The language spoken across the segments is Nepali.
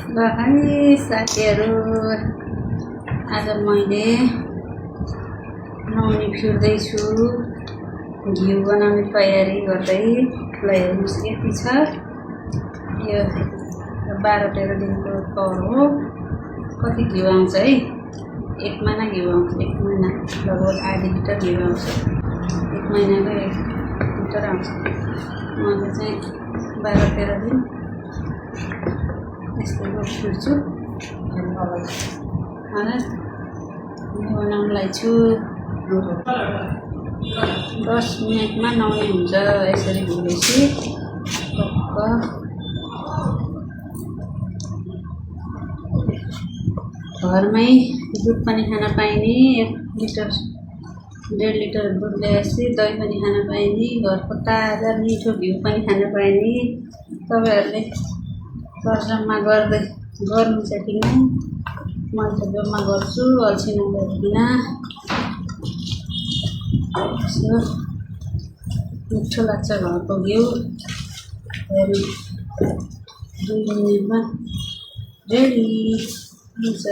ल है साथीहरू, आज मैले नुहाउने फिर्दैछु, घिउ बनाउने तयारी गर्दै। ल हेर्नुहोस् यति छ, यो 12-13 दिनको तौर हो। कति घिउ आउँछ है, 1 महिना घिउ आउँछ। 1 महिना लगभग आधी लिटर घिउ आउँछ, 1 महिनाको 1 लिटर आउँछ। मैले चाहिँ 12-13 दिन यस्तै फिर्छु। बनाउनुलाई छु 10 मिनटमा नुहाउने हुन्छ। यसरी धुएपछि घरमै दुध पनि खान पाइने, 1 लिटर 1.5 लिटर दुध ल्याएपछि दही पनि खान पाइने, घरको ताजा मिठो घिउ पनि खान पाइने। तपाईँहरूले तर्जमा गर्नु छ किन? मैले त जम्मा गर्छु, अल्छी नगरिकन। मिठो लाग्छ घरको घिउ। 2 मिनटमा रेडी हुन्छ।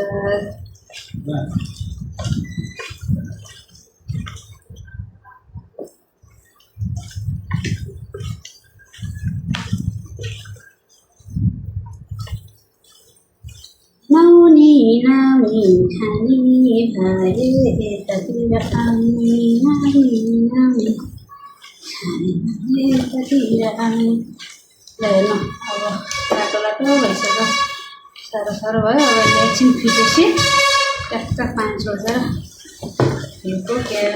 नुहाउने खाने भए यतातिर आउने, नुहाउने खाने भए यतातिर आउने। ल हेर्नु, अब लाटो भइसक्यो, साह्रो भयो। अब एकछिन फिटेपछि ट्याक्क 5 बजेर घिउको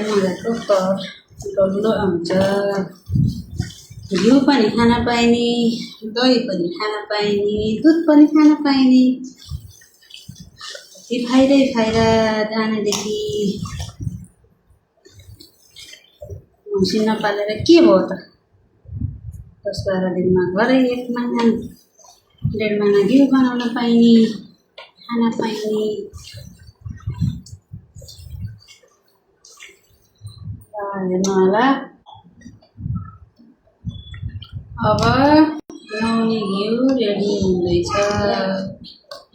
मजाको तर डल्लो आउँछ। घिउ पनि खान पाइने, दही पनि खान पाइने, दुध पनि खान पाइने। फाइदा जानेदेखि मसिन नपालेर के भयो त? 10-12 दिनमा घरै 1 महिना 1.5 महिना घिउ बनाउन पाइने, खान पाइने। हेर्नु होला, अब नुहाउने घिउ रेडी हुँदैछ।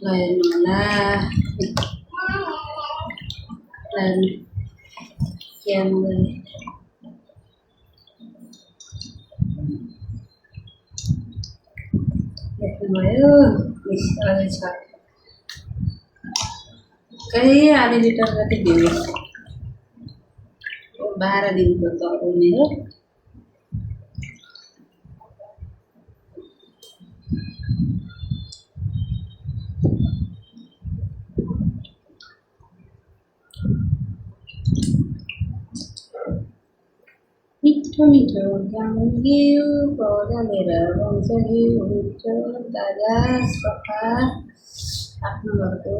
ल हेर्नु होला, देख्नुभयो? अझै छ, आधी लिटर जति घिउ। 12 दिनको त हो मेरो। मिठो गाउँ घिउ पौधालेर बन्छ घिउ मिठो ताजा सफा आफ्नो घरको।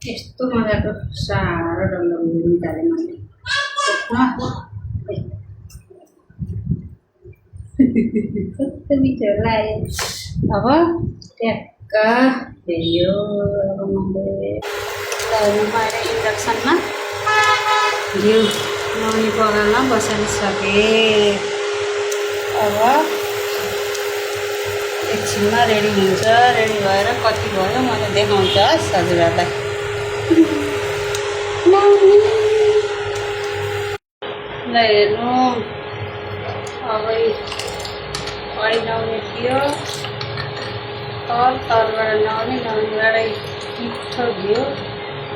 यस्तो मजाको साह्रो डल्लो निकालेँ मैले। कस्तो मिठो लाग्यो। अब ट्याक्क हेऱ्यो। अब मैले इन्डक्सनमा घिउ नुहाउने बगानमा बसालिसकेँ। अब एकछिनमा रेडी हुन्छ। रेडी भएर कति भयो मलाई देखाउँछ हजुरहरूलाई। ल हेर्नु, अब नुहाउने थियो, तरबाट नुहाउनेबाटै मिठो घिउ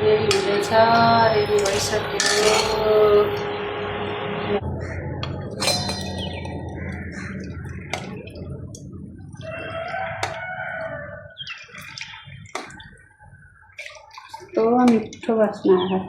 रेडी हुँदैछ। रेडी भइसक्यो। तो मिठो बास्ना आयो।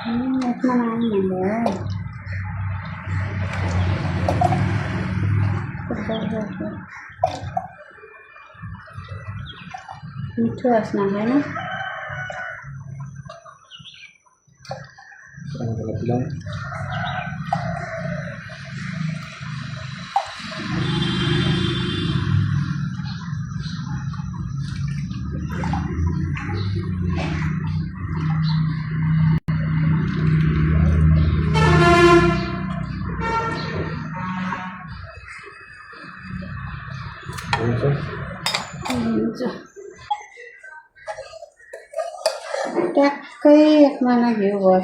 यसमा नआउनु मिठो वासना होइन हुन्छ ट्याक्कै एक माना घिउ भयो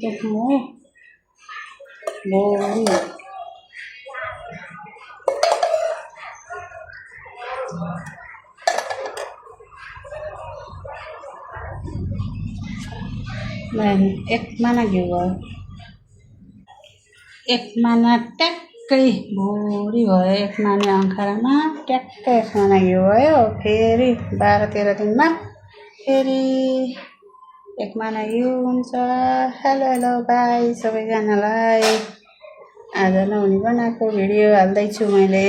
देख्नु हो भोलि एक माना घिउ भयो एक माना ट्याक्कै भोरी भयो एक माने अङ्खारामा ट्याक्कै एक माना घिउ भयो फेरि 12-13 दिनमा फेरि एक माना घिउ हुन्छ हेलो बाई सबैजनालाई आज नहुने बनाएको भिडियो हाल्दैछु मैले